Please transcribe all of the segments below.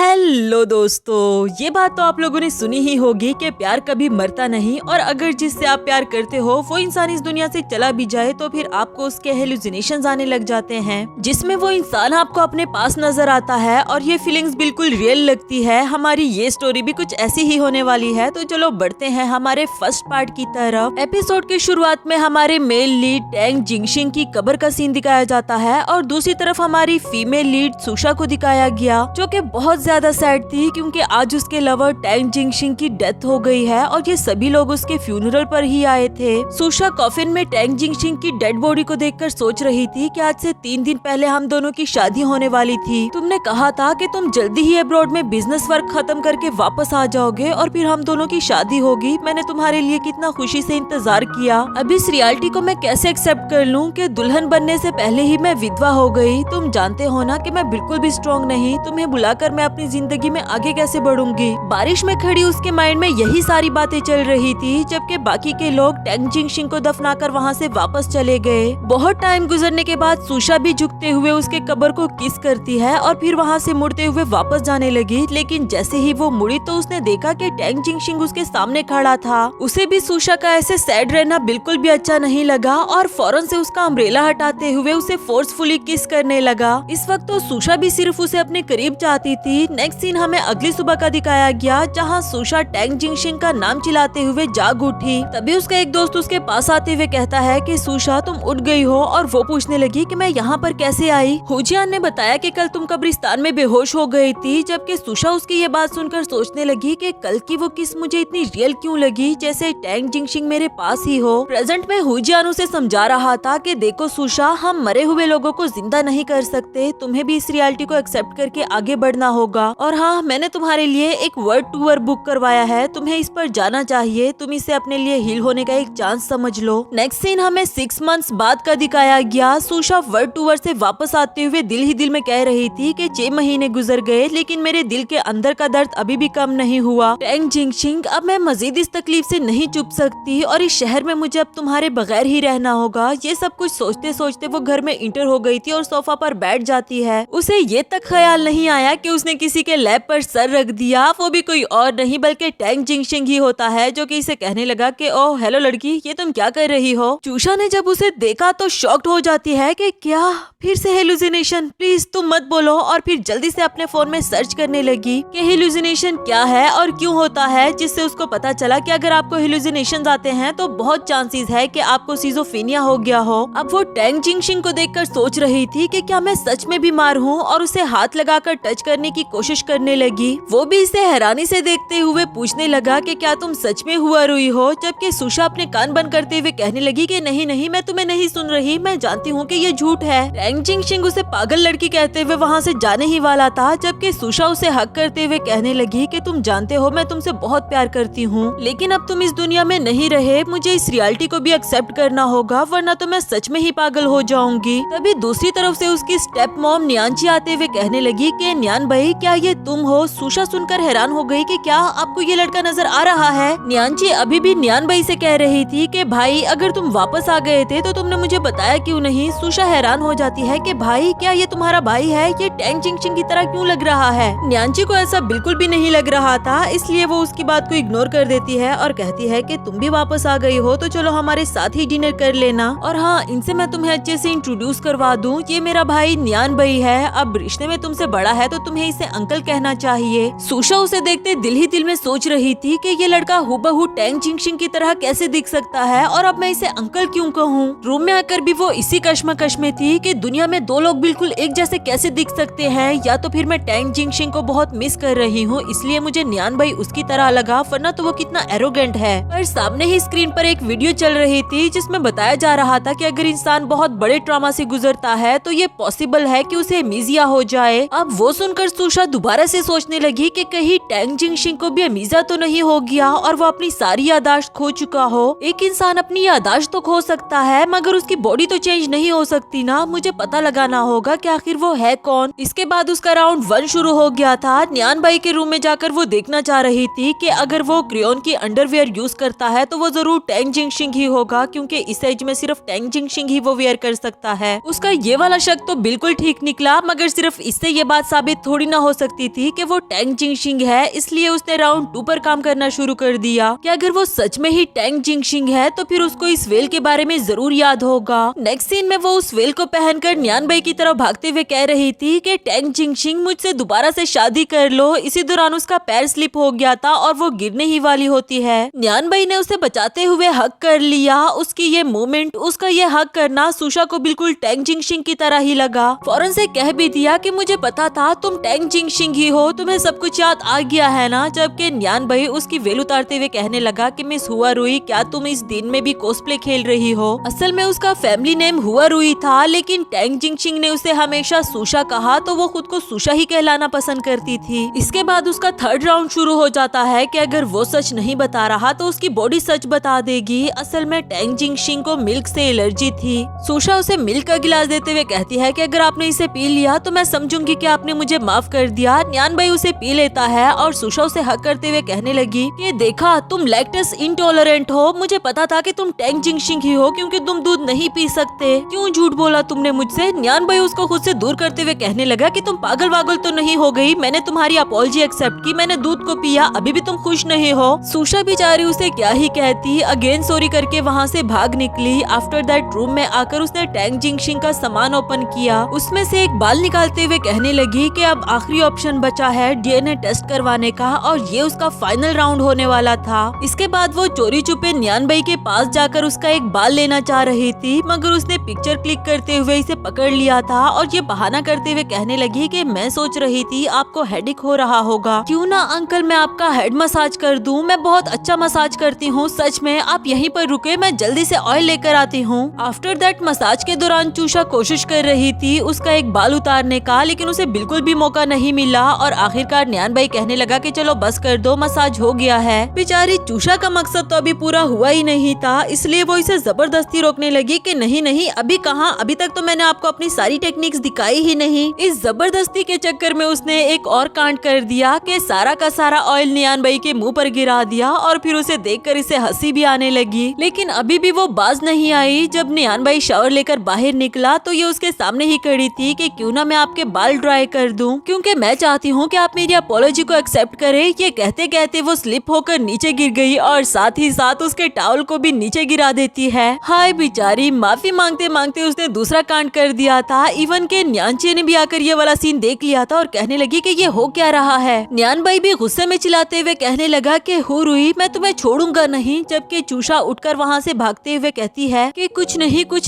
Hello दोस्तों, ये बात तो आप लोगों ने सुनी ही होगी कि प्यार कभी मरता नहीं और अगर जिससे आप प्यार करते हो वो इंसान इस दुनिया से चला भी जाए तो फिर आपको उसके हेलुसिनेशंस आने लग जाते हैं जिसमें वो इंसान आपको अपने पास नजर आता है और ये फीलिंग्स बिल्कुल रियल लगती है। हमारी ये स्टोरी भी कुछ ऐसी ही होने वाली है। तो चलो बढ़ते हैं हमारे फर्स्ट पार्ट की तरफ। एपिसोड की शुरुआत में हमारे मेल लीड टैंग जिंगशिंग की कब्र का सीन दिखाया जाता है और दूसरी तरफ हमारी फीमेल लीड सुशा को दिखाया गया जो कि बहुत ज्यादा सैड थी क्योंकि आज उसके लवर टैंग जिंगशिंग की डेथ हो गई है और ये सभी लोग उसके फ्यूनरल पर ही आए थे। सुशा कॉफिन में टैंग जिंगशिंग की डेड बॉडी को देखकर सोच रही थी कि आज से 3 दिन पहले हम दोनों की शादी होने वाली थी। तुमने कहा था कि तुम जल्दी ही अब्रॉड में बिजनेस वर्क खत्म करके वापस आ जाओगे और फिर हम दोनों की शादी होगी। मैंने तुम्हारे लिए कितना खुशी से इंतजार किया। अब इस रियलिटी को मैं कैसे एक्सेप्ट कर लूं कि दुल्हन बनने से पहले ही मैं विधवा हो गई। तुम जानते हो ना कि मैं बिल्कुल भी स्ट्रॉन्ग नहीं। तुम्हें बुलाकर मैं अपनी जिंदगी में आगे कैसे बढ़ूंगी। बारिश में खड़ी उसके माइंड में यही सारी बातें चल रही थी जबकि बाकी के लोग टैंग जिंगशिंग को दफनाकर वहाँ से वापस चले गए। बहुत टाइम गुजरने के बाद सुशा भी झुकते हुए उसके कब्र को किस करती है और फिर वहाँ से मुड़ते हुए वापस जाने लगी। लेकिन जैसे ही वो मुड़ी तो उसने देखा कि टैंग जिंगशिंग उसके सामने खड़ा था। उसे भी सुशा का ऐसे सैड रहना बिल्कुल भी अच्छा नहीं लगा और फौरन से उसका अम्ब्रेला हटाते हुए उसे फोर्सफुली किस करने लगा। इस वक्त तो सुशा भी सिर्फ उसे अपने करीब चाहती थी। नेक्स्ट सीन हमें अगली सुबह का दिखाया गया जहाँ सुशा टैंग जिंगशिंग का नाम चिल्लाते हुए जाग उठी। तभी उसका एक दोस्त उसके पास आते हुए कहता है कि सुशा तुम उठ गई हो और वो पूछने लगी कि मैं यहाँ पर कैसे आई। हुजियान ने बताया कि कल तुम कब्रिस्तान में बेहोश हो गई थी जबकि सुशा उसकी ये बात सुनकर सोचने लगी कि कल की वो किस मुझे इतनी रियल क्यों लगी जैसे टैंग जिंगशिंग मेरे पास ही हो। प्रेजेंट में हुजियान उसे समझा रहा था कि देखो सुशा, हम मरे हुए लोगों को जिंदा नहीं कर सकते। तुम्हें भी इस रियलिटी को एक्सेप्ट करके आगे बढ़ना होगा। और हाँ, मैंने तुम्हारे लिए एक वर्ल्ड टूर बुक करवाया है। तुम्हें इस पर जाना चाहिए। तुम इसे अपने लिए हील होने का एक चांस समझ लो। नेक्स्ट सीन हमें 6 मंथ्स बाद का दिखाया गया। सुशा वर्ल्ड टूर से वापस आते हुए दिल ही दिल में कह रही थी कि 6 महीने गुजर गए लेकिन मेरे दिल के अंदर का दर्द अभी भी कम नहीं हुआ। टैंग जिंगशिंग, अब मैं मजीद इस तकलीफ से नहीं चुप सकती और इस शहर में मुझे अब तुम्हारे बगैर ही रहना होगा। ये सब कुछ सोचते सोचते वो घर में इंटर हो गई थी और सोफा पर बैठ जाती है। उसे ये तक ख्याल नहीं आया कि उसने किसी के लैब पर सर रख दिया। वो भी कोई और नहीं बल्कि टैंग जिंगशिंग ही होता है जो कि इसे कहने लगा कि ओह हेलो लड़की, ये तुम क्या कर रही हो। सुशा ने जब उसे देखा तो शॉक्ड हो जाती है कि क्या फिर से हेलुसिनेशन, प्लीज तुम मत बोलो। और फिर जल्दी से अपने फोन में सर्च करने लगी कि हेलुसिनेशन क्या है और क्यों होता है, जिससे उसको पता चला कि अगर आपको हेलुसिनेशंस आते हैं तो बहुत चांसेस है कि आपको सिजोफ्रेनिया हो गया हो। अब वो टैंग जिंगशिंग को देखकर सोच रही थी कि क्या मैं सच में बीमार हूँ और उसे हाथ लगाकर टच करने की कोशिश करने लगी। वो भी इसे हैरानी से देखते हुए पूछने लगा कि क्या तुम सच में हुआ रुई हो। जबकि सुशा अपने कान बंद करते हुए कहने लगी कि नहीं नहीं, मैं तुम्हें नहीं सुन रही, मैं जानती हूँ कि ये झूठ है। टैंग जिंगशिंग उसे पागल लड़की कहते हुए वहाँ से जाने ही वाला था जबकि सुशा उसे हक करते हुए कहने लगी कि तुम जानते हो मैं तुमसे बहुत प्यार करती हूँ लेकिन अब तुम इस दुनिया में नहीं रहे। मुझे इस रियलिटी को भी एक्सेप्ट करना होगा वरना तो मैं सच में ही पागल हो जाऊंगी। तभी दूसरी तरफ से उसकी स्टेप मॉम न्यानची आते हुए कहने लगी कि न्यान भाई, क्या ये तुम हो। सुशा सुनकर हैरान हो गई कि क्या आपको ये लड़का नजर आ रहा है। न्यानची अभी भी न्यान भाई से कह रही थी कि भाई अगर तुम वापस आ गए थे तो तुमने मुझे बताया क्यों नहीं। सुशा हैरान हो जाती है कि भाई क्या ये तुम्हारा भाई है, ये टैंग जिंगशिंग की तरह क्यों लग रहा है। न्यानची को ऐसा बिल्कुल भी नहीं लग रहा था इसलिए वो उसकी बात को इग्नोर कर देती है और कहती है कि तुम भी वापस आ गई हो तो चलो हमारे साथ ही डिनर कर लेना। और हाँ, इनसे मैं तुम्हें अच्छे से इंट्रोड्यूस करवा दूं। ये मेरा भाई न्यान भाई है। अब रिश्ते में तुमसे बड़ा है तो तुम्हें इसे अंकल कहना चाहिए। सुशा उसे देखते दिल ही दिल में सोच रही थी कि ये लड़का हूबहू टैंग जिंगशिंग की तरह कैसे दिख सकता है और अब मैं इसे अंकल क्यों कहूँ। रूम में आकर भी वो इसी कश्मकश में थी कि दुनिया में 2 लोग बिल्कुल एक जैसे कैसे दिख सकते हैं। या तो फिर मैं टैंग जिंगशिंग को बहुत मिस कर रही हूँ इसलिए मुझे न्यान भाई उसकी तरह लगा, वरना तो वो कितना एरोगेंट है। पर सामने ही स्क्रीन पर एक वीडियो चल रही थी जिसमें बताया जा रहा था कि अगर इंसान बहुत बड़े ट्रॉमा से गुजरता है तो ये पॉसिबल है कि उसे अमीजिया हो जाए। अब वो सुनकर सुशा दोबारा से सोचने लगी कि कहीं टैंग जिंगशिंग को भी अमीजा तो नहीं हो गया और वो अपनी सारी यादाश्त खो चुका हो। एक इंसान अपनी यादाश्त तो खो सकता है मगर उसकी बॉडी तो चेंज नहीं हो सकती ना। मुझे पता लगाना होगा कि आखिर वो है कौन। इसके बाद उसका राउंड 1 शुरू हो गया था। न्यान भाई के रूम में जाकर वो देखना चाह रही थी कि अगर वो क्रियोन की अंडरवियर यूज करता है तो वो जरूर टैंग जिंगशिंग ही होगा क्योंकि इस एज में सिर्फ टैंग जिंगशिंग ही वो वेयर कर सकता है। उसका ये वाला शक तो बिल्कुल ठीक निकला मगर सिर्फ इससे ये बात साबित थोड़ी ना हो सकती थी कि वो टैंग जिंगशिंग है, इसलिए उसने राउंड 2 पर काम करना शुरू कर दिया कि अगर वो सच में ही टैंग जिंगशिंग है तो फिर उसको इस वेल के बारे में जरूर याद होगा। नेक्स्ट सीन में वो उस वेल को पहनकर न्यानबई की तरफ भागते हुए कह रही थी कि टैंग जिंगशिंग मुझसे दोबारा से शादी कर लो। इसी दौरान उसका पैर स्लिप हो गया था और वो गिरने ही वाली होती है। न्यानबई ने उसे बचाते हुए हक कर लिया। उसकी ये मूवमेंट, उसका ये हक करना सुशा को बिल्कुल टैंग जिंगशिंग की तरह ही लगा। फौरन से कह भी दिया कि मुझे पता था तुम टैंग जिंगशिंग ही हो, तुम्हें सब कुछ याद आ गया है ना। जबकि न्यानबई उसकी वेल उतारते हुए कहने लगा कि मिस हुआ रुई, क्या तुम इस दिन में भी कॉस्प्ले खेल रही हो? असल में उसका फैमिली नेम हुआ रुई था, लेकिन टैंग जिंगशिंग ने उसे हमेशा सुशा कहा तो वो खुद को सुशा ही कहलाना पसंद करती थी। इसके बाद उसका थर्ड राउंड शुरू हो जाता है कि अगर वो सच नहीं बता रहा तो उसकी बॉडी सच बता देगी। असल में टैंग जिंगशिंग को मिल्क से एलर्जी थी। सुशा उसे मिल्क का गिलास देते हुए कहती है कि अगर आपने इसे पी लिया तो मैं समझूंगी कि आपने मुझे माफ कर दिया। न्यानबई उसे पी लेता है और सुशा उसे हक करते हुए कहने लगी कि देखा, तुम लैक्टोज इंटॉलरेंट हो। मुझे पता था कि तुम टैंग जिंगशिंग ही हो क्योंकि तुम दूध नहीं पी सकते। क्यों झूठ बोला तुमने मुझसे? न्यानबई उसको खुद से दूर करते हुए कहने लगा कि तुम पागल वागल तो नहीं हो गई। मैंने तुम्हारी अपॉलजी एक्सेप्ट की, मैंने दूध को पिया, अभी भी तुम खुश नहीं हो। सुशा बेचारी उसे क्या ही कहती, अगेन सॉरी करके वहाँ से भाग निकली। आफ्टर दैट रूम में आकर उसने टैंग जिंगशिंग का सामान ओपन किया। उसमें से एक बाल निकालते हुए कहने लगी कि अब आखिरी ऑप्शन बचा है डीएनए टेस्ट करवाने का, और ये उसका फाइनल राउंड होने वाला था। इसके बाद वो चोरी छुपे न्यानबई के पास जाकर उसका एक बाल लेना चाह रही थी, मगर उसने पिक्चर क्लिक करते हुए इसे पकड़ लिया था और ये बहाना करते हुए कहने लगी कि मैं सोच रही थी आपको हेडेक हो रहा होगा, क्यों ना अंकल मैं आपका हेड मसाज कर दूं। मैं बहुत अच्छा मसाज करती हूँ, सच में। आप यहीं पर रुके, मैं जल्दी से ऑयल लेकर आती हूँ। आफ्टर दैट मसाज के दौरान चूषा कोशिश कर रही थी उसका एक बाल उतारने का, लेकिन उसे बिल्कुल भी मौका नहीं मिला और आखिरकार न्यानबई कहने लगा कि चलो बस कर दो, मसाज हो गया है। बेचारी चूषा का मकसद तो अभी पूरा हुआ ही नहीं था, इसलिए वो इसे जबरदस्ती रोकने लगी कि नहीं नहीं, अभी कहाँ, अभी तक तो मैंने आपको अपनी सारी टेक्निक्स दिखाई ही नहीं। इस जबरदस्ती के चक्कर में उसने एक और कांड कर दिया कि सारा का सारा ऑयल न्यानबई के मुंह पर गिरा दिया और फिर उसे देखकर इसे हंसी भी आने लगी। लेकिन अभी भी वो बाज नहीं आई। जब न्यानबई शावर लेकर बाहर निकला तो ये उसके सामने ही खड़ी थी कि क्यों ना मैं आपके बाल ड्राई कर दूं, क्योंकि मैं चाहती हूँ कि आप मेरी अपॉलॉजी को एक्सेप्ट करें। ये कहते कहते वो स्लिप होकर नीचे गिर गई और साथ ही साथ उसके टॉवल को भी नीचे गिरा देती है। हाय बेचारी, माफी मांगते मांगते उसने दूसरा कांड कर दिया था। इवन के न्यानचे ने भी आकर ये वाला सीन देख लिया था और कहने लगी कि ये हो क्या रहा है। न्यानबई भी गुस्से में चिल्लाते हुए कहने लगा कि हो रुई, मैं तुम्हें छोड़ूंगा नहीं। जबकि चूषा उठकर वहाँ से भागते हुए कहती है कि कुछ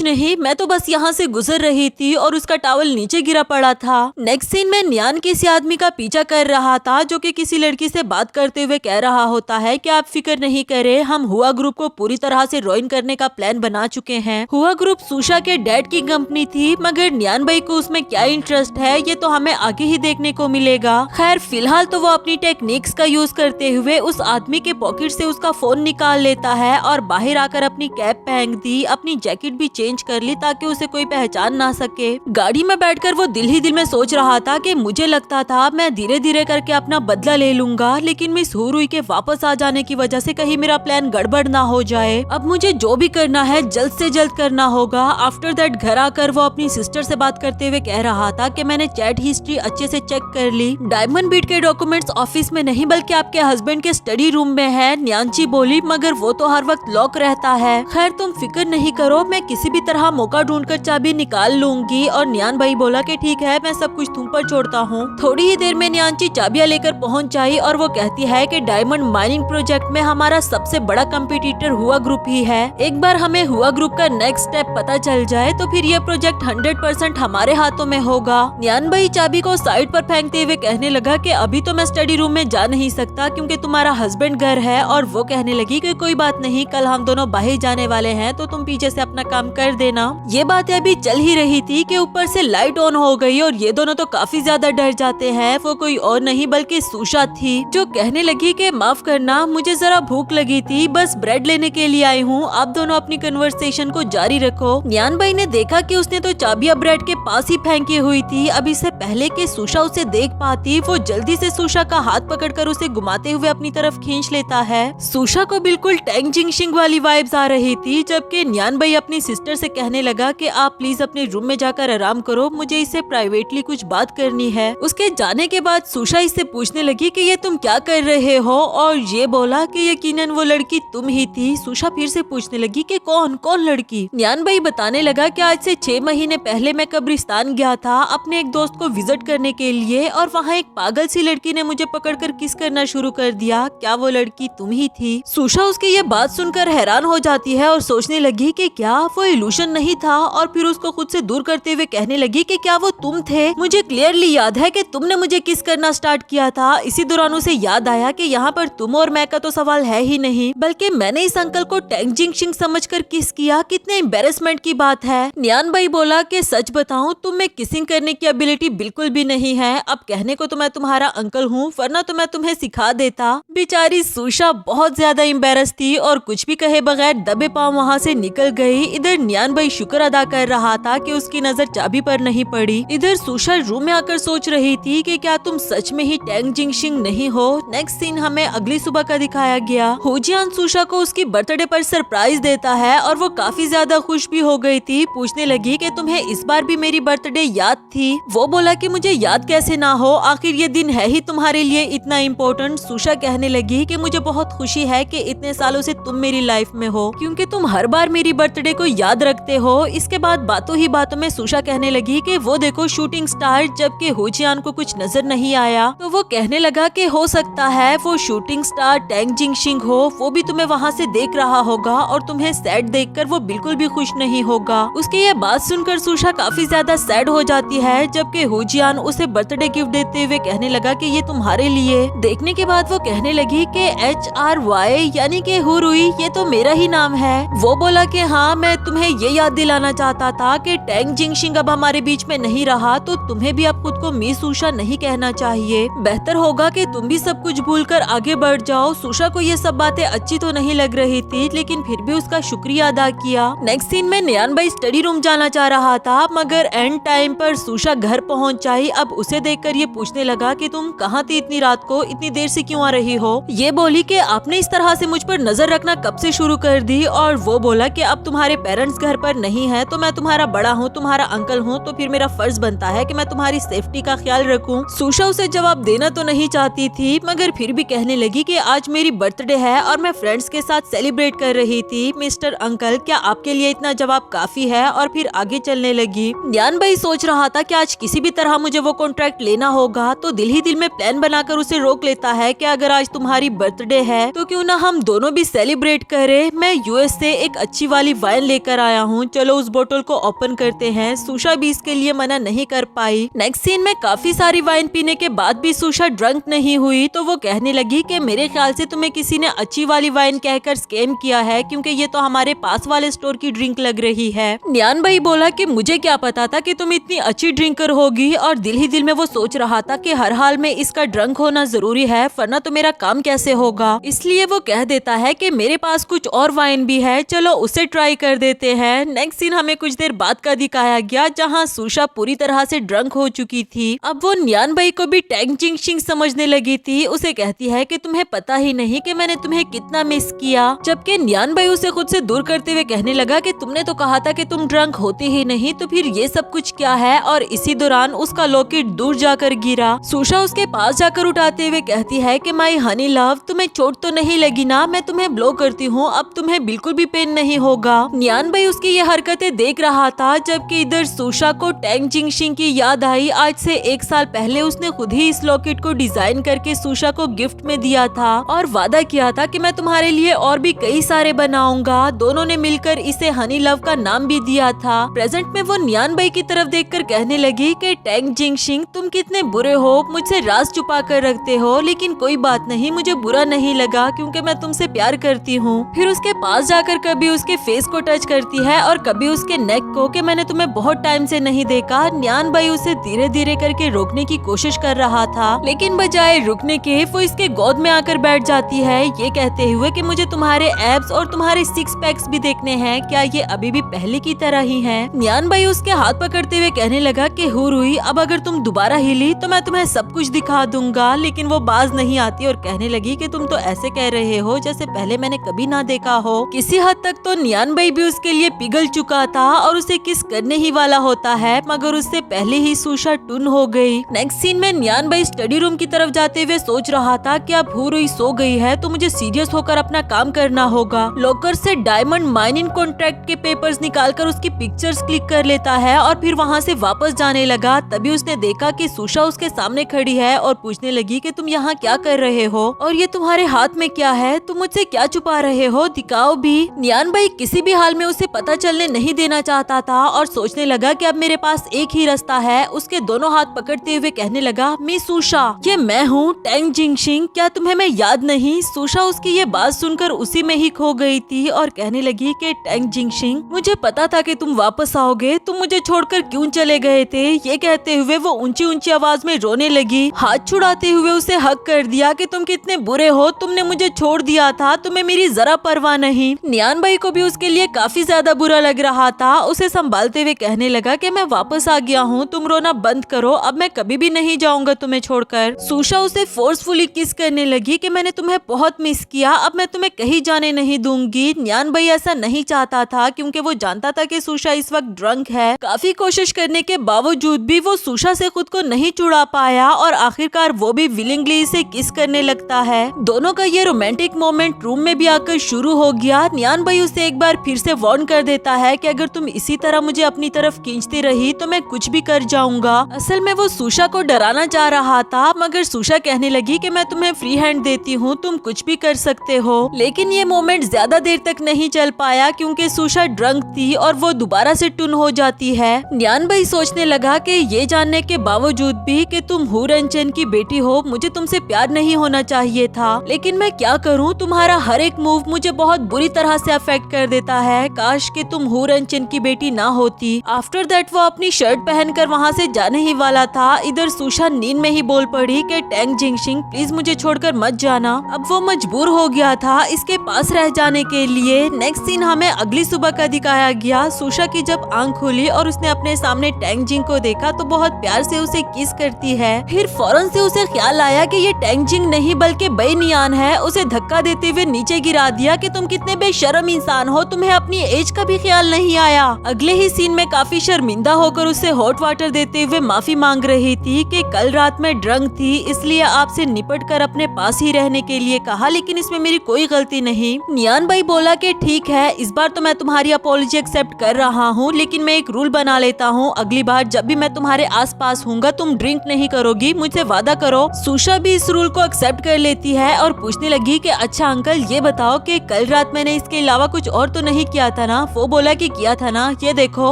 नहीं, मैं तो बस यहाँ से गुजर रही थी और उसका टॉवल नीचे गिरा पड़ा था। नेक्स्ट सीन में न्यान किसी आदमी का पीछा कर रहा था जो कि किसी लड़की से बात करते हुए कह रहा होता है कि आप फिक्र नहीं करे, हम हुआ ग्रुप को पूरी तरह से रॉइन करने का प्लान बना चुके हैं। हुआ ग्रुप सुशा के डैड की कंपनी थी, मगर न्यानबई को उसमें क्या इंटरेस्ट है ये तो हमें आगे ही देखने को मिलेगा। खैर फिलहाल तो वो अपनी टेक्निक्स का यूज करते हुए उस आदमी के पॉकेट से उसका फोन निकाल लेता है और बाहर आकर अपनी कैप पहन दी, अपनी जैकेट भी चेंज कर ली ताकि उसे कोई पहचान ना सके। गाड़ी में बैठकर वो दिल ही दिल में सोच रहा था कि मुझे लगता था मैं धीरे धीरे करके अपना बदला ले लूंगा, लेकिन मिस हुरुई के वापस आ जाने की वजह से कहीं मेरा प्लान गड़बड़ ना हो जाए। अब मुझे जो भी करना है जल्द से जल्द करना होगा। आफ्टर दैट घर आकर वो अपनी सिस्टर से बात करते हुए कह रहा था कि मैंने चैट हिस्ट्री अच्छे से चेक कर ली, डायमंड बीट के डॉक्यूमेंट्स ऑफिस में नहीं बल्कि आपके हस्बैंड के स्टडी रूम में है। न्यानची बोली मगर वो तो हर वक्त लॉक रहता है। खैर तुम फिक्र नहीं करो, मैं किसी भी तरह मौका ढूंढकर चाबी निकाल लूंगी। और न्यानबई बोला कि ठीक है, मैं सब कुछ तुम पर छोड़ता हूँ। थोड़ी ही देर में न्यानची चाबियां लेकर पहुँच आई और वो कहती है कि डायमंड माइनिंग प्रोजेक्ट में हमारा सबसे बड़ा कंपटीटर हुआ ग्रुप ही है। एक बार हमें हुआ ग्रुप का नेक्स्ट स्टेप पता चल जाए तो फिर ये प्रोजेक्ट 100% हमारे हाथों में होगा। न्यानबई चाबी को साइड पर फेंकते हुए कहने लगा कि अभी तो मैं स्टडी रूम में जा नहीं सकता क्योंकि तुम्हारा हस्बैंड घर है। और वो कहने लगी कि कोई बात नहीं, कल हम दोनों बाहर जाने वाले हैं तो तुम पीछे से अपना काम कर देना। ये बात अभी चल ही रही थी कि ऊपर से लाइट ऑन हो गई और ये दोनों तो काफी ज्यादा डर जाते हैं। वो कोई और नहीं बल्कि सुशा थी जो कहने लगी कि माफ करना, मुझे जरा भूख लगी थी, बस ब्रेड लेने के लिए आई हूँ, आप दोनों अपनी कन्वर्सेशन को जारी रखो। न्यानबई ने देखा कि उसने तो चाबियां ब्रेड के पास ही फेंकी हुई थी। अब इससे पहले कि सुशा उसे देख पाती, वो जल्दी से सुशा का हाथ पकड़कर उसे घुमाते हुए अपनी तरफ खींच लेता है। सुशा को बिल्कुल टैंग जिंगशिंग वाली वाइब्स आ रही थी, जबकि न्यानबई अपनी सिस्टर से कहने लगा कि आप प्लीज अपने रूम में जाकर आराम करो, मुझे इससे प्राइवेटली कुछ बात करनी है। उसके जाने के बाद सुशा इससे पूछने लगी कि ये तुम क्या कर रहे हो, और ये बोला कि यकीनन वो लड़की तुम ही थी। सुशा फिर से पूछने लगी कि कौन कौन लड़की। न्यान भाई बताने लगा कि आज से 6 महीने पहले मैं कब्रिस्तान गया था अपने एक दोस्त को विजिट करने के लिए, और वहाँ एक पागल सी लड़की ने मुझे पकड़कर किस करना शुरू कर दिया। क्या वो लड़की तुम ही थी? सुशा उसकी ये बात सुनकर हैरान हो जाती है और सोचने लगी कि क्या वो इल्यूशन नहीं था, और फिर उसको खुद से दूर करते हुए कहने लगी कि क्या वो तुम थे? मुझे क्लियरली याद है कि तुमने मुझे किस करना स्टार्ट किया था। इसी दौरान उसे याद आया कि यहाँ पर तुम और मैं का तो सवाल है ही नहीं, बल्कि मैंने इस अंकल को टैंग जिंगशिंग समझकर किस किया। कितने एम्बेरसमेंट की बात है। न्यान भाई बोला कि सच बताऊं तुम में किसिंग करने की एबिलिटी बिल्कुल भी नहीं है। अब कहने को तो मैं तुम्हारा अंकल हूँ, वरना तो मैं तुम्हें सिखा देता। बेचारी सुशा बहुत ज्यादा एम्बेरस थी और कुछ भी कहे बगैर दबे पांव वहाँ से निकल गई। इधर न्यान भाई शुक्र अदा कर रहा था कि उसकी नजर चाबी पर नहीं पड़ी। इधर सुशा रूम में आकर सोच रही थी कि क्या तुम सच में ही टैंग जिंगशिंग नहीं हो। नेक्स्ट सीन हमें अगली सुबह का दिखाया गया। होजियान सुशा को उसकी बर्थडे पर सरप्राइज देता है और वो काफी ज्यादा खुश भी हो गई थी। पूछने लगी कि तुम्हें इस बार भी मेरी बर्थडे याद थी? वो बोला कि मुझे याद कैसे ना हो, आखिर ये दिन है ही तुम्हारे लिए इतना इम्पोर्टेंट। सुशा कहने लगी कि मुझे बहुत खुशी है कि इतने सालों से तुम मेरी लाइफ में हो, क्योंकि तुम हर बार मेरी बर्थडे को याद रखते हो। इसके बाद बातों ही बातों में सुशा कहने लगी कि वो देखो शूटिंग स्टार, जबकि होजियान को कुछ नजर नहीं आया। तो वो कहने लगा कि हो सकता है वो शूटिंग स्टार टैंग जिंगशिंग हो, वो भी तुम्हें वहाँ से देख रहा होगा और तुम्हें सैड देखकर वो बिल्कुल भी खुश नहीं होगा। उसकी ये बात सुनकर सुशा काफी ज्यादा सैड हो जाती है, जबकि होजियान उसे बर्थडे गिफ्ट देते हुए कहने लगा कि ये तुम्हारे लिए। देखने के बाद वो कहने लगी कि HRY यानी कि हुरुई, ये तो मेरा ही नाम है। वो बोला कि हाँ, मैं तुम्हें ये याद दिलाना चाहता था कि टैंग जिंगशिंग अब हमारे बीच में नहीं रहा, तो तुम्हें भी अब खुद को मिस सुशा नहीं कहना चाहिए। बेहतर होगा कि तुम भी सब कुछ भूलकर आगे बढ़ जाओ। सुशा को ये सब बातें अच्छी तो नहीं लग रही थी, लेकिन फिर भी उसका शुक्रिया अदा किया। नेक्स्ट सीन में न्यान भाई स्टडी रूम जाना चाह रहा था, मगर एंड टाइम पर सुशा घर पहुंच जाई। अब उसे देखकर ये पूछने लगा कि तुम कहाँ थी इतनी रात को, इतनी देर से क्यों आ रही हो? ये बोली कि आपने इस तरह से मुझ पर नजर रखना कब से शुरू कर दी? और वो बोला कि अब तुम्हारे पेरेंट्स घर पर नहीं है, तो मैं तुम्हारा बड़ा हूँ, तुम्हारा अंकल हूँ, तो फिर मेरा फर्ज बनता है कि मैं तुम्हारी सेफ्टी का ख्याल रखूं। सुशा उसे जवाब देना तो नहीं चाहती थी, मगर फिर भी कहने लगी कि आज मेरी बर्थडे है और मैं फ्रेंड्स के साथ सेलिब्रेट कर रही थी। मिस्टर अंकल, क्या आपके लिए इतना जवाब काफी है? और फिर आगे चलने लगी। न्यान भाई सोच रहा था कि आज किसी भी तरह मुझे वो कॉन्ट्रैक्ट लेना होगा, तो दिल ही दिल में प्लान बनाकर उसे रोक लेता है कि अगर आज तुम्हारी बर्थडे है तो क्यों ना हम दोनों भी सेलिब्रेट करें। मैं यूएस से एक अच्छी वाली वाइन लेकर आया हूँ, चलो उस बोतल को ओपन करते हैं। सुशा भी इसके लिए मना नहीं कर पाई। नेक्स्ट सीन में काफी सारी वाइन पीने के बाद भी सुशा ड्रंक नहीं हुई, तो वो कहने लगी कि मेरे ख्याल से तुम्हें किसी ने अच्छी वाली वाइन कहकर स्कैम किया है, क्योंकि ये तो हमारे पास वाले स्टोर की ड्रिंक लग रही है। न्यान भाई बोला कि मुझे क्या पता था कि तुम इतनी अच्छी ड्रिंकर होगी, और दिल ही दिल में वो सोच रहा था कि हर हाल में इसका ड्रंक होना जरूरी है, वरना तो मेरा काम कैसे होगा। इसलिए वो कह देता है कि मेरे पास कुछ और वाइन भी है, चलो उसे ट्राई कर देते हैं। नेक्स्ट सीन हमें कुछ देर बाद का दिखाया गया, जहाँ सुशा पूरी तरह से ड्रंक हो चुकी थी। अब वो न्यान भाई को भी टैंग जिंगशिंग समझने लगी थी। उसे कहती है कि तुम्हें पता ही नहीं कि मैंने तुम्हें कितना मिस किया, जबकि न्यान भाई उसे खुद से दूर करते हुए कहने लगा कि तुमने तो कहा था कि तुम ड्रंक होती ही नहीं, तो फिर ये सब कुछ क्या है? और इसी दौरान उसका लॉकेट दूर जाकर गिरा। सुशा उसके पास जाकर उठाते हुए कहती है कि माय हनी लव, तुम्हें चोट तो नहीं लगी ना? मैं तुम्हें ब्लो करती हूँ, अब तुम्हें बिल्कुल भी पेन नहीं होगा। न्यान भाई उसकी ये हरकतें देख रहा था, जबकि इधर सुशा को टैंग जिंगशिंग की याद आई। आज से 1 साल पहले उसने खुद ही इस लॉकेट को डिजाइन करके सुशा को गिफ्ट में दिया था और वादा किया था कि मैं तुम्हारे लिए और भी कई सारे बनाऊंगा। दोनों ने मिलकर इसे हनी लव का नाम भी दिया था। प्रेजेंट में वो न्यान भाई की तरफ देखकर कहने लगी कि टैंग जिंगशिंग, तुम कितने बुरे हो, मुझसे राज छुपा कर रखते हो, लेकिन कोई बात नहीं, मुझे बुरा नहीं लगा, क्योंकि मैं तुमसे प्यार करती हूँ। फिर उसके पास जाकर कभी उसके फेस को टच करती है और कभी उसके नेक को, कि मैंने तुम्हें बहुत टाइम से नहीं देखा। न्यान भाई उसे धीरे धीरे करके रोकने की कोशिश कर रहा था, लेकिन बजाय रुकने के वो इसके गोद में आकर बैठ जाती है, ये कहते हुए कि मुझे तुम्हारे एब्स और तुम्हारे 6 पैक्स भी देखने हैं, क्या ये अभी भी पहले की तरह ही हैं? न्यान भाई उसके हाथ पकड़ते हुए कहने लगा कि हुरुई, अब अगर तुम दोबारा हिली तो मैं तुम्हें सब कुछ दिखा दूंगा। लेकिन वो बाज नहीं आती और कहने लगी कि तुम तो ऐसे कह रहे हो जैसे पहले मैंने कभी ना देखा हो। किसी हद तक तो न्यान भाई भी उसके लिए पिघल चुका था और उसे किस करने ही वाला होता है, मगर उससे पहले ही सुशा टुन हो गई। नेक्स्ट सीन में नियान भाई स्टडी रूम की तरफ जाते हुए सोच रहा था कि अब हुरुई सो गई है तो मुझे सीरियस होकर अपना काम करना होगा। लॉकर से डायमंड माइनिंग कॉन्ट्रैक्ट के पेपर्स निकालकर उसकी पिक्चर्स क्लिक कर लेता है और फिर वहाँ से वापस जाने लगा। तभी उसने देखा कि सुशा उसके सामने खड़ी है और पूछने लगी कि तुम यहाँ क्या कर रहे हो और ये तुम्हारे हाथ में क्या है, तुम मुझसे क्या छुपा रहे हो, दिखाओ भी। नियान भाई किसी भी हाल में उसे पता चलने नहीं देना चाहता था और सोचने लगा कि अब मेरे पास एक ही रास्ता है। उसके दोनों हाथ पकड़ते हुए कहने लगा, मिस सुशा, ये मैं हूँ टैंग जिंगशिंग, क्या तुम्हें मैं याद नहीं। सुशा उसकी ये बात सुनकर उसी में ही खो गई थी और कहने लगी कि टैंग जिंगशिंग, मुझे पता था कि तुम वापस आओगे, तुम मुझे छोड़कर क्यों चले गए थे। ये कहते हुए वो ऊंची ऊंची आवाज में रोने लगी। हाथ छुड़ाते हुए उसे हक कर दिया कि तुम कितने बुरे हो, तुमने मुझे छोड़ दिया था, तुम्हें मेरी जरा परवाह नहीं। नियान भाई को भी उसके लिए काफी ज्यादा बुरा लग रहा था। उसे संभालते हुए कहने लगा कि मैं वापस आ गया हूँ, तुम रोना बंद करो, अब मैं कभी भी नहीं जाऊंगा तुम्हें छोड़कर। सुशा उसे फोर्सफुली किस करने लगी कि मैंने तुम्हें बहुत मिस किया, अब मैं तुम्हें कहीं जाने नहीं दूंगी। नियान भाई ऐसा नहीं चाहता था क्योंकि वो जानता था कि सुशा इस वक्त ड्रंक है। काफी कोशिश करने के बावजूद भी वो सुशा से खुद को नहीं छुड़ा पाया और आखिरकार वो भी विलिंगली इसे किस करने लगता है। दोनों का ये रोमांटिक मोमेंट रूम में भी आकर शुरू हो गया। नियान भाई उसे एक बार फिर से वार्न कर देता है कि अगर तुम इसी तरह मुझे अपनी तरफ खींचती रही तो मैं कुछ भी कर जाऊंगा। असल में वो सुशा को डराना चाह रहा था, मगर सुशा कहने लगी कि मैं तुम्हें फ्री हैंड देती हूँ, तुम कुछ भी कर सकते हो। लेकिन ये मोमेंट ज्यादा देर तक नहीं चल पाया क्योंकि सुशा ड्रंक थी और वो दोबारा से टुन हो जाती है। नियान भाई सोचने लगा कि ये जानने के बावजूद भी कि तुम हू रंचन की बेटी हो, मुझे तुमसे प्यार नहीं होना चाहिए था, लेकिन मैं क्या करूं, तुम्हारा हर एक मूव मुझे बहुत बुरी तरह से अफेक्ट कर देता है। काश कि तुम हू रंचन की बेटी ना होती। आफ्टर दैट वो अपनी शर्ट पहनकर वहाँ से जाने ही वाला था। इधर सुशा नींद में ही बोल पड़ी कि टैंग जिंगशिंग प्लीज मुझे छोड़कर मत जाना। अब वो मजबूर हो गया था इसके पास रह जाने के लिए। नेक्स्ट सीन हमें अगली सुबह का दिखाया गया। सुशा की जब आंख खुली और उसने अपने सामने टैंग जिंग को देखा तो बहुत प्यार से उसे किस करती है। फिर फौरन से उसे ख्याल आया कि ये टैंग जिंग नहीं बल्कि बेई नियान है। उसे धक्का देते हुए नीचे गिरा दिया कि तुम कितने बेशर्म इंसान हो, तुम्हें अपनी एज का भी ख्याल नहीं आया। अगले ही सीन में काफी शर्मिंदा होकर उसे हॉट वाटर देते हुए माफी मांग रही थी कि कल रात में ड्रंक थी इसलिए आपसे निपट कर अपने पास ही रहने के लिए कहा, लेकिन इसमें मेरी कोई गलती नहीं। नियान भाई बोला कि ठीक है, इस बार तो मैं तुम्हारी अपॉलॉजी एक्सेप्ट कर रहा हूँ, लेकिन मैं एक रूल बना लेता हूँ, अगली बार जब भी मैं तुम्हारे आस पास हूँगा तुम ड्रिंक नहीं करोगी, मुझसे वादा करो। सुशा भी इस रूल को एक्सेप्ट कर लेती है और पूछने लगी कि अच्छा अंकल ये बताओ कि कल रात मैंने इसके अलावा कुछ और तो नहीं किया था ना। वो बोला कि किया था ना, ये देखो।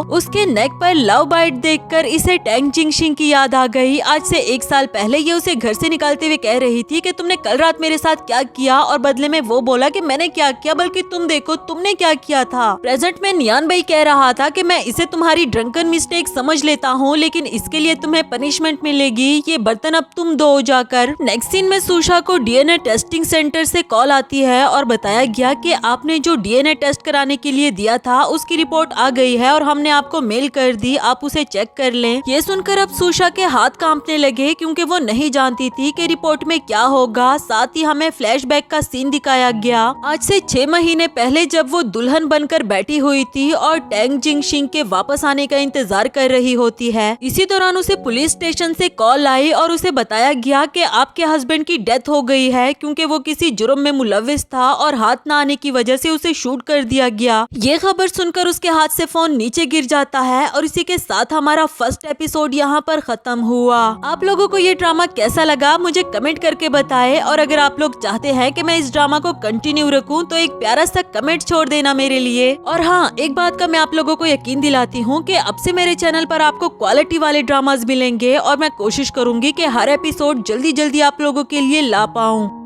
उसके नेक पर लव बाइट देखकर इसे टैंग जिंगशिंग की याद आ गई। आज से 1 साल पहले ये उसे घर से निकालते हुए कह रही थी कि तुमने कल रात मेरे साथ क्या किया, और बदले में वो बोला कि मैंने क्या किया बल्कि तुम देखो तुमने क्या किया था। प्रेजेंट में नियान भाई कह रहा था कि मैं इसे तुम्हारी ड्रंकन मिस्टेक समझ लेता हूँ, लेकिन इसके लिए तुम्हें पनिशमेंट मिलेगी, ये बर्तन अब तुम धो जाकर। नेक्स्ट सीन में सुशा को डीएनए टेस्टिंग सेंटर से कॉल आती है और बताया गया कि आपने जो डीएनए टेस्ट कराने के लिए दिया था उसकी रिपोर्ट आ गई है और हमने आपको मेल कर दी, आप उसे चेक कर लें। ये सुनकर अब सुशा के हाथ कांपने लगे क्योंकि वो नहीं जानती थी कि रिपोर्ट में क्या होगा। साथ ही हमें फ्लैशबैक का सीन दिखाया गया आज से 6 महीने पहले, जब वो दुल्हन बनकर बैठी हुई थी और टैंग जिंगशिंग के वापस आने का इंतजार कर रही होती है। इसी दौरान उसे पुलिस स्टेशन से कॉल आई और उसे बताया गया कि आपके हस्बैंड की डेथ हो गई है क्योंकि वो किसी जुर्म में मुलविस था और हाथ ना आने की वजह से उसे शूट कर दिया गया। ये खबर सुनकर उसके हाथ से फोन नीचे गिर जाता है और इसी के साथ हमारा फर्स्ट एपिसोड यहाँ पर खत्म हुआ। आप लोगों को ये ड्रामा कैसा लगा मुझे कमेंट करके बताएं, और अगर आप लोग चाहते हैं कि मैं इस ड्रामा को कंटिन्यू रखूं तो एक प्यारा सा कमेंट छोड़ देना मेरे लिए। और हाँ, एक बात का मैं आप लोगों को यकीन दिलाती हूँ कि अब से मेरे चैनल पर आपको क्वालिटी वाले ड्रामास मिलेंगे और मैं कोशिश करूंगी कि हर एपिसोड जल्दी जल्दी आप लोगों के लिए ला पाऊँ।